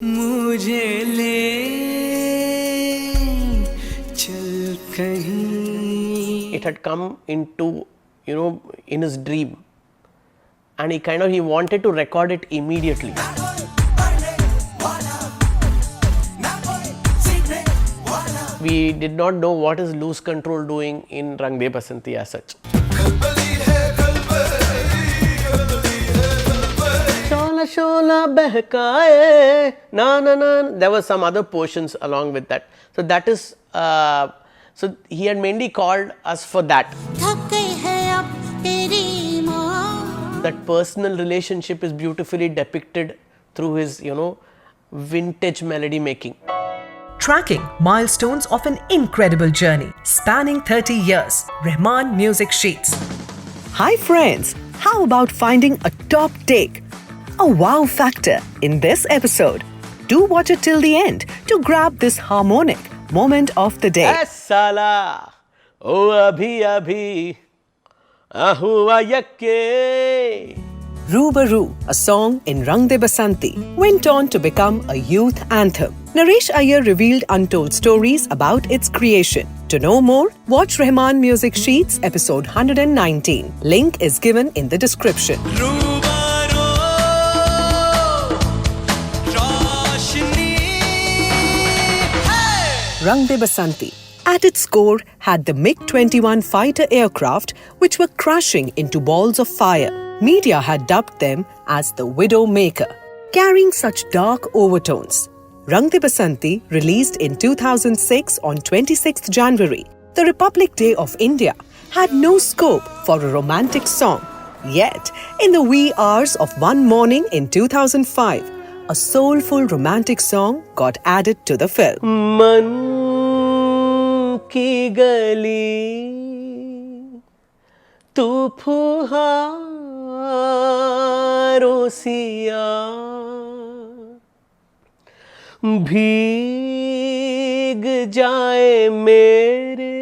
मुझे ले चल कहीं. It had come into, in his dream, and he wanted to record it immediately. We did not know what is Lose Control doing in Rang De Basanti as such. Shola shola behkaye, na na na. There were some other portions along with that. So that is, so he had mainly called us for that. That personal relationship is beautifully depicted through his, vintage melody making. Tracking milestones of an incredible journey spanning 30 years. Rahman Music Sheets. Hi friends, how about finding a top take, a wow factor in this episode? Do watch it till the end to grab this harmonic moment of the day. Sala, oh abhi abhi, ahua yakke. Rubaru, a song in Rang De Basanti, went on to become a youth anthem. Naresh Iyer revealed untold stories about its creation. To know more, watch Rahman Music Sheets episode 119. Link is given in the description. Rang De Basanti, at its core, had the MiG-21 fighter aircraft which were crashing into balls of fire. Media had dubbed them as the Widow Maker. Carrying such dark overtones, Rang De Basanti, released in 2006 on 26th January, the Republic Day of India, had no scope for a romantic song. Yet, in the wee hours of one morning in 2005, a soulful romantic song got added to the film. Man ki gali, tu फुहारों Siya भीग जाए मेरे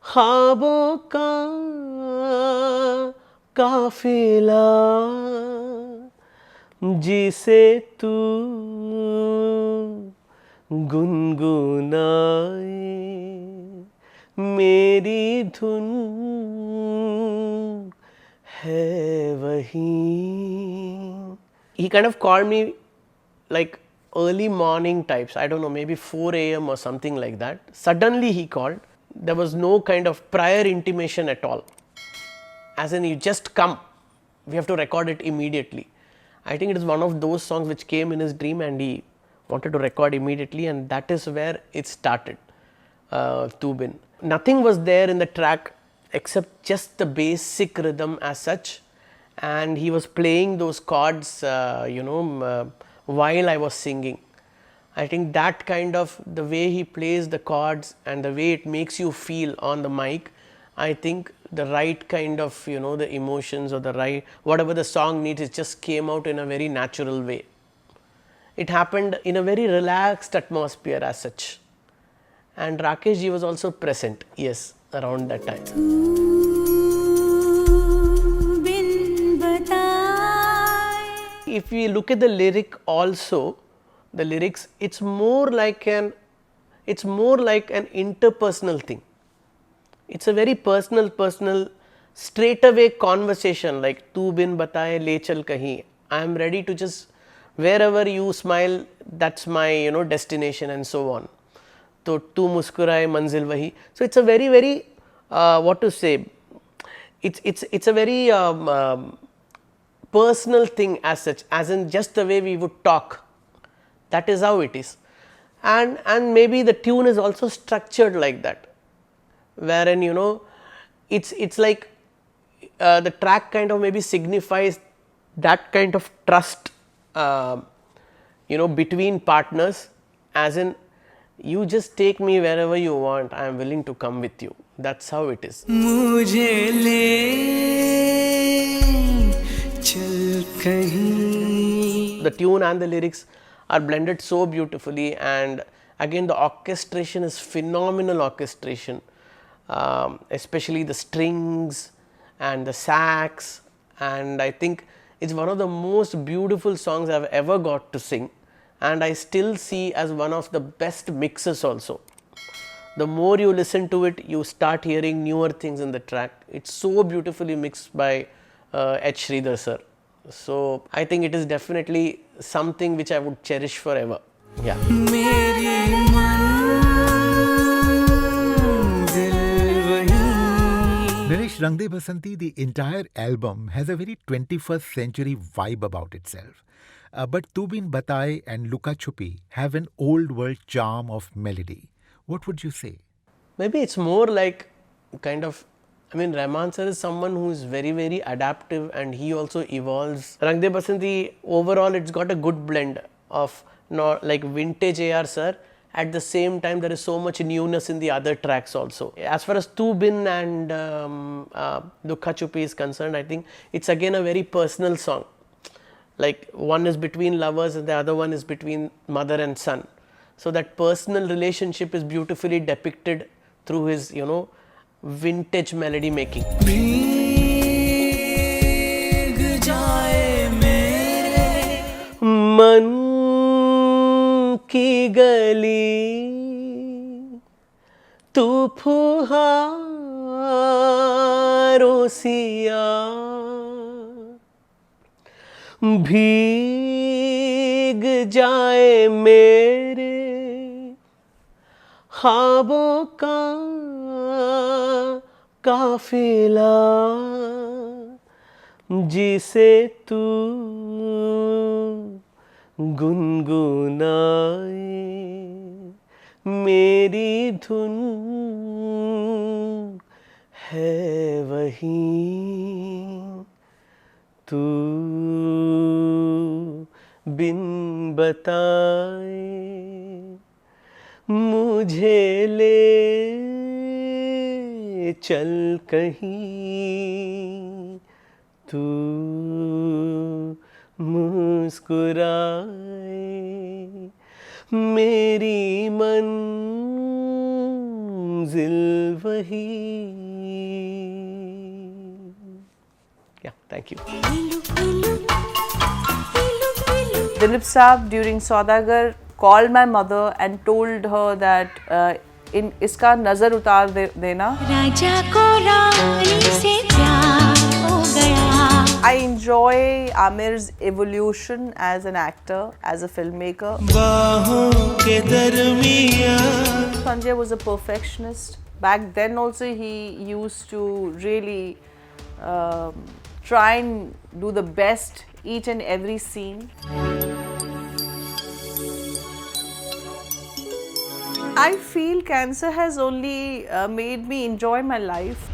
ख्वाबों का काफिला जिसे तू गुनगुनाए मेरी धुन है वही. He kind of called me like early morning types, I don't know, maybe 4 a.m. or something like that. Suddenly he called. There was no kind of prior intimation at all. As in, you just come, we have to record it immediately. I think it is one of those songs which came in his dream and he wanted to record immediately, and that is where it started. Tubin. Nothing was there in the track except just the basic rhythm as such, and he was playing those chords while I was singing. I think that kind of, the way he plays the chords and the way it makes you feel on the mic, I think the right kind of, the emotions or the right, whatever the song needs, it just came out in a very natural way. It happened in a very relaxed atmosphere as such, and Rakesh ji was also present, yes, around that time. If we look at the lyric also, the lyrics, it's more like an interpersonal thing. It's a very personal, straight away conversation, like tu bin bataye le chal kahin. I am ready to just, wherever you smile, that's my destination, and so on. तो तू मुस्कुराए मंजिल वही. So it's a very what to say, it's a very personal thing as such, as in just the way we would talk. That is how it is, and maybe the tune is also structured like that, wherein it's like the track kind of maybe signifies that kind of trust between partners, as in, you just take me wherever you want, I am willing to come with you. That's how it is. मुझे ले चल कहीं. The tune and the lyrics are blended so beautifully, and again the orchestration is phenomenal orchestration, especially the strings and the sax, and I think It's one of the most beautiful songs I've ever got to sing, and I still see as one of the best mixes also. The more you listen to it, you start hearing newer things in the track. It's so beautifully mixed by H. Sridhar sir. So I think it is definitely something which I would cherish forever. Yeah. Naresh, Rang De Basanti, the entire album has a very 21st century vibe about itself. But Tu Bin Bataye and Luka Chupi have an old world charm of melody. What would you say? Maybe it's more like kind of, I mean, Rahman sir is someone who is very, very adaptive, and he also evolves. Rang De Basanti, overall, it's got a good blend of not like vintage AR sir. At the same time, there is so much newness in the other tracks also. As far as Tu Bin and Dukha Chupi is concerned, I think it's again a very personal song. Like one is between lovers and the other one is between mother and son. So that personal relationship is beautifully depicted through his, you know, vintage melody making. Man की गली तू फुहारों सिया भीग जाए मेरे ख्वाबों का काफिला जिसे तू गुनगुनाए मेरी धुन है वही तू बिन बताए मुझे ले चल कहीं तू मुस्कुराए मेरी मंजिल वही. Yeah, thank you. Dilip Saab during Saudagar called my mother and told her that in iska nazar utar dena. Raja ko rani se pyar ho gaya. I enjoy Amir's evolution as an actor, as a filmmaker. Sanjay was a perfectionist. Back then also he used to really try and do the best each and every scene. I feel cancer has only made me enjoy my life.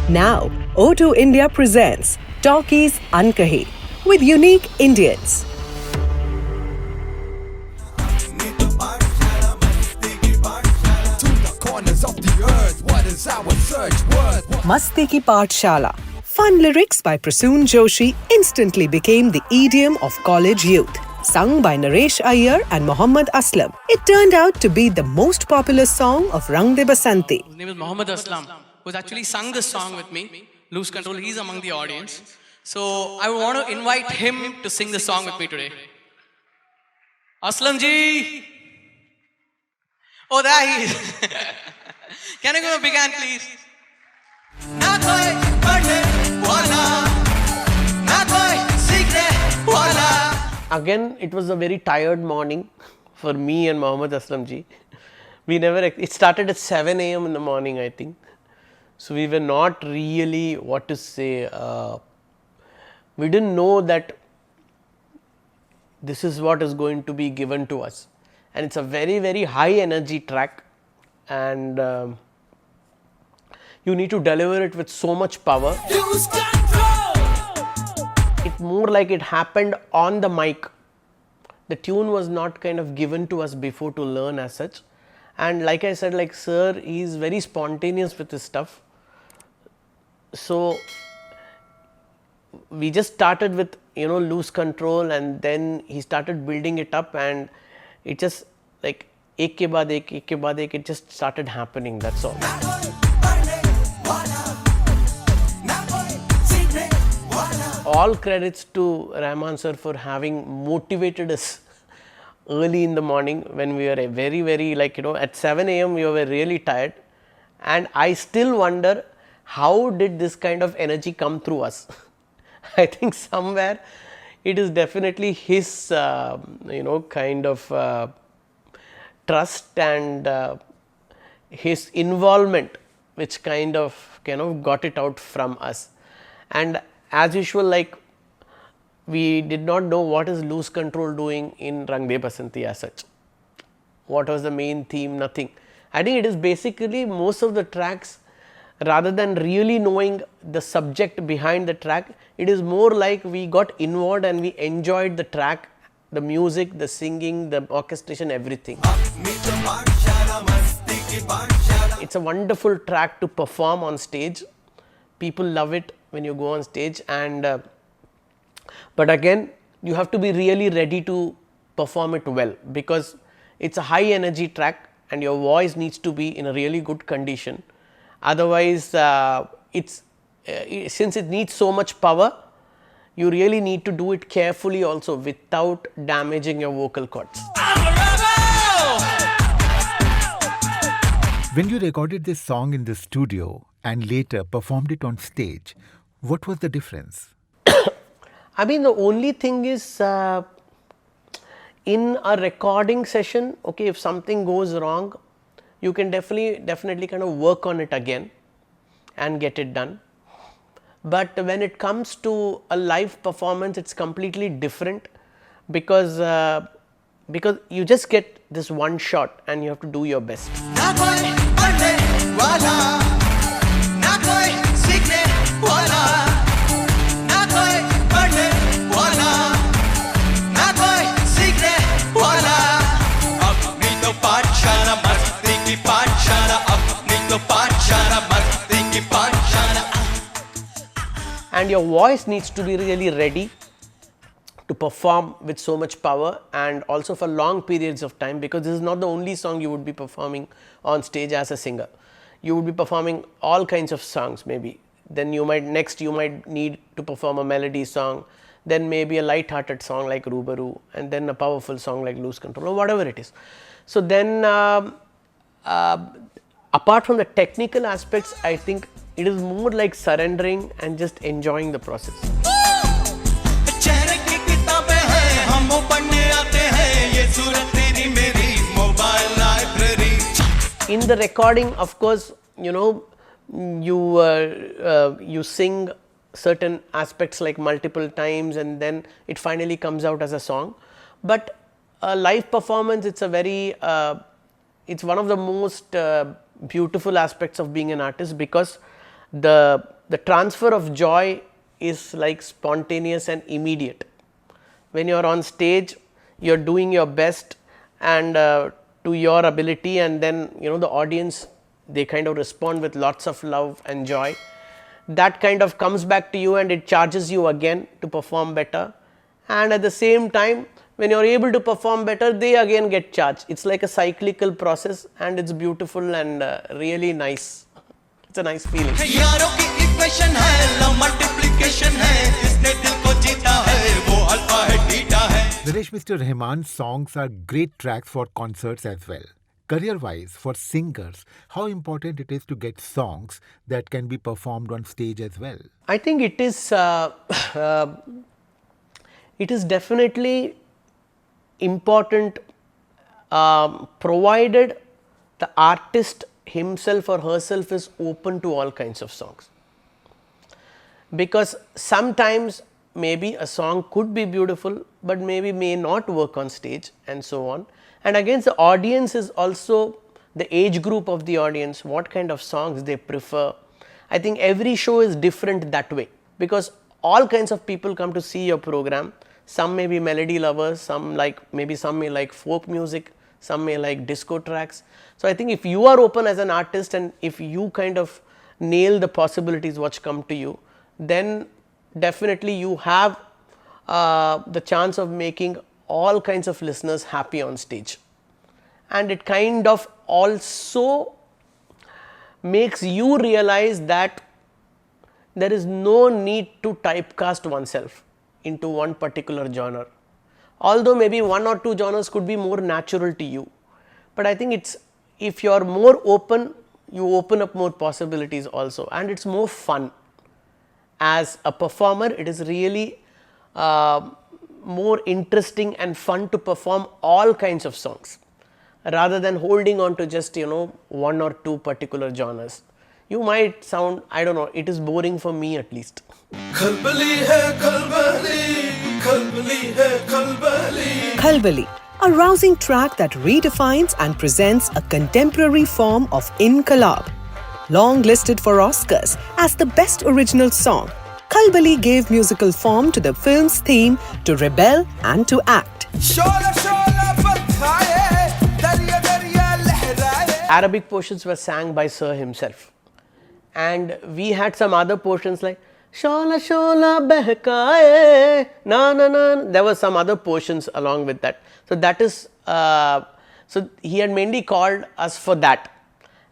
Now, O2 India presents Talkies Ankahi with unique Indians. Masti Ki Pathshala. Fun lyrics by Prasoon Joshi instantly became the idiom of college youth. Sung by Naresh Iyer and Mohammad Aslam, it turned out to be the most popular song of Rang De Basanti. His name is Mohammad Aslam, who's actually sung this song with me, Lose Control. He's among the audience. So I want to invite him to sing the song with me today. Aslam ji! Oh, there he is. Can I give him a big hand, please? Na koi birthday wala, na koi secret wala. Again, it was a very tired morning for me and Mohammad Aslam ji. It started at 7 a.m. in the morning, I think. So we were not really, what to say, we didn't know that this is what is going to be given to us. And it's a very, very high energy track, and you need to deliver it with so much power. It more like it happened on the mic. The tune was not kind of given to us before to learn as such. And like I said, like sir, he is very spontaneous with his stuff. So we just started with, you know, Lose Control, and then he started building it up, and it just like ek ke baad ek, it just started happening, that's all. all credits to Rahman sir for having motivated us early in the morning when we were a very like at 7 a.m. we were really tired, and I still wonder how did this kind of energy come through us. I think somewhere it is definitely his kind of trust and his involvement which kind of got it out from us. And as usual, like, we did not know what is Lose Control doing in Rang De Basanti as such. What was the main theme? Nothing. I think it is basically most of the tracks, rather than really knowing the subject behind the track, it is more like we got involved and we enjoyed the track, the music, the singing, the orchestration, everything. It's a wonderful track to perform on stage. People love it when you go on stage, and but again you have to be really ready to perform it well, because it's a high energy track and your voice needs to be in a really good condition. Otherwise, since it needs so much power, you really need to do it carefully also without damaging your vocal cords. When you recorded this song in the studio and later performed it on stage, what was the difference? I mean, the only thing is, in a recording session, okay, if something goes wrong, you can definitely kind of work on it again and get it done. But when it comes to a live performance, it's completely different, because you just get this one shot and you have to do your best. And your voice needs to be really ready to perform with so much power, and also for long periods of time, because this is not the only song you would be performing on stage as a singer. You would be performing all kinds of songs maybe. Then you might need to perform a melody song, then maybe a light-hearted song like Rubaru, and then a powerful song like Lose Control or whatever it is. So then apart from the technical aspects, I think it is more like surrendering and just enjoying the process. In the recording, of course, you sing certain aspects like multiple times, and then it finally comes out as a song. But a live performance, it's one of the most beautiful aspects of being an artist, because the transfer of joy is like spontaneous and immediate. When you are on stage, you are doing your best and to your ability, and then the audience, they kind of respond with lots of love and joy. That kind of comes back to you and it charges you again to perform better, and at the same time, when you are able to perform better, they again get charged. It's like a cyclical process, and it's beautiful and really nice. It's a nice feeling. Naresh, Mr. Rahman's songs are great tracks for concerts as well. Career-wise, for singers, how important it is to get songs that can be performed on stage as well? I think it is definitely important, provided the artist himself or herself is open to all kinds of songs. Because sometimes maybe a song could be beautiful, but maybe may not work on stage, and so on. And again, the audience is also the age group of the audience, what kind of songs they prefer. I think every show is different that way, because all kinds of people come to see your program. Some may be melody lovers, some may like folk music, some may like disco tracks. So I think if you are open as an artist, and if you kind of nail the possibilities which come to you, then definitely you have the chance of making all kinds of listeners happy on stage. And it kind of also makes you realize that there is no need to typecast oneself into one particular genre. Although maybe one or two genres could be more natural to you, but I think it's, if you are more open, you open up more possibilities also, and it's more fun. As a performer, it is really more interesting and fun to perform all kinds of songs rather than holding on to just, you know, one or two particular genres. You might sound, I don't know, it is boring for me at least. Khalbali hai Khalbali, Khalbali hai Khalbali. Khalbali, a rousing track that redefines and presents a contemporary form of inqilab. Long listed for Oscars as the best original song, Khalbali gave musical form to the film's theme to rebel and to act. Arabic portions were sang by Sir himself, and we had some other portions like Shola Shola Behkaye, na na na. There were some other portions along with that. So that is, so he had mainly called us for that,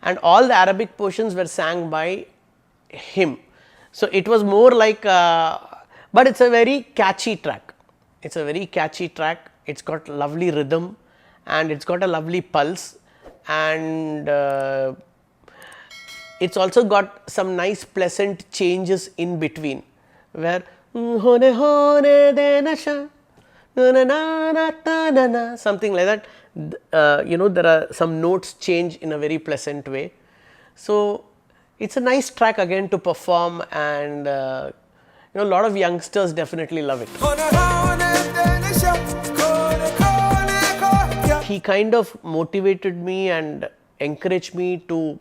and all the Arabic portions were sang by him. So it was more like, but it's a very catchy track. It's a very catchy track. It's got lovely rhythm and it's got a lovely pulse, and it's also got some nice pleasant changes in between where something like that, you know, there are some notes change in a very pleasant way. So it's a nice track again to perform, and you know, a lot of youngsters definitely love it. He kind of motivated me and encouraged me to,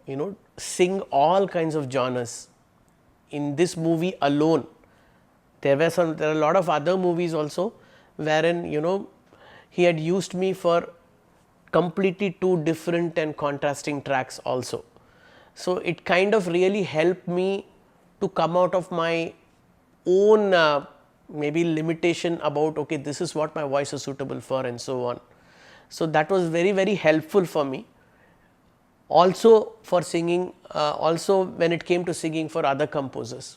you know, sing all kinds of genres. In this movie alone, there are a lot of other movies also wherein, you know, he had used me for completely two different and contrasting tracks also. So it kind of really helped me to come out of my own maybe limitation about, okay, this is what my voice is suitable for and so on. So that was very, very helpful for me. Also for singing, also when it came to singing for other composers.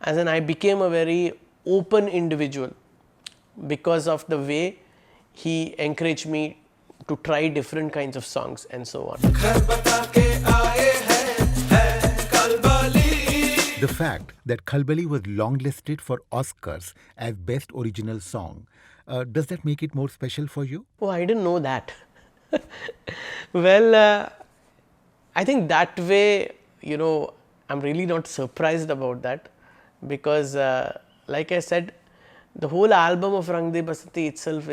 As in, I became a very open individual because of the way he encouraged me to try different kinds of songs and so on. The fact that Khalbali was longlisted for Oscars as Best Original Song, does that make it more special for you? Oh, I didn't know that. Well, I think that way, you know, I'm really not surprised about that, because like I said, the whole album of Rang De Basanti itself,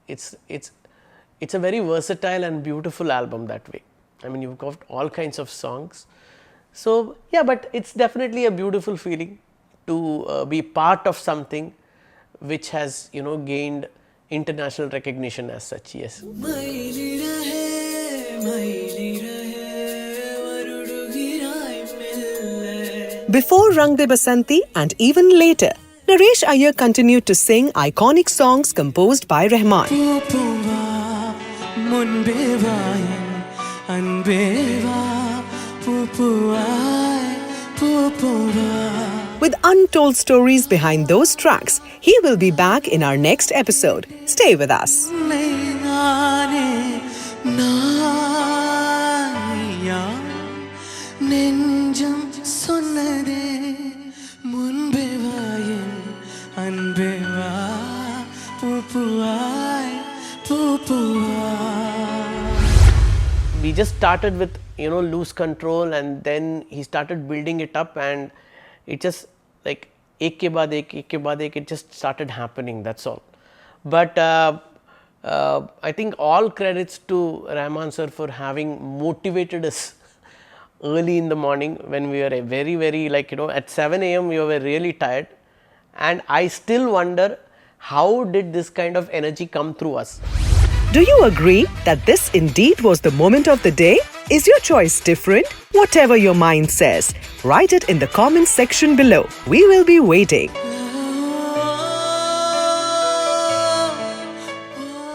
it's a very versatile and beautiful album that way. I mean, you've got all kinds of songs. So yeah, but it's definitely a beautiful feeling to be part of something which has, you know, gained international recognition as such. Yes. Before Rang De Basanti and even later, Naresh Iyer continued to sing iconic songs composed by Rahman. With untold stories behind those tracks, he will be back in our next episode. Stay with us. We just started with, you know, Lose Control, and then he started building it up, and it just like ek ke baad ek, it just started happening, that's all. But I think all credits to Rahman sir for having motivated us early in the morning when we were very, very, like, you know, at 7 AM we were really tired, and I still wonder how did this kind of energy come through us. Do you agree that this indeed was the moment of the day? Is your choice different? Whatever your mind says, write it in the comments section below. We will be waiting.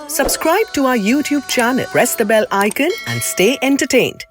Subscribe to our YouTube channel, press the bell icon and stay entertained.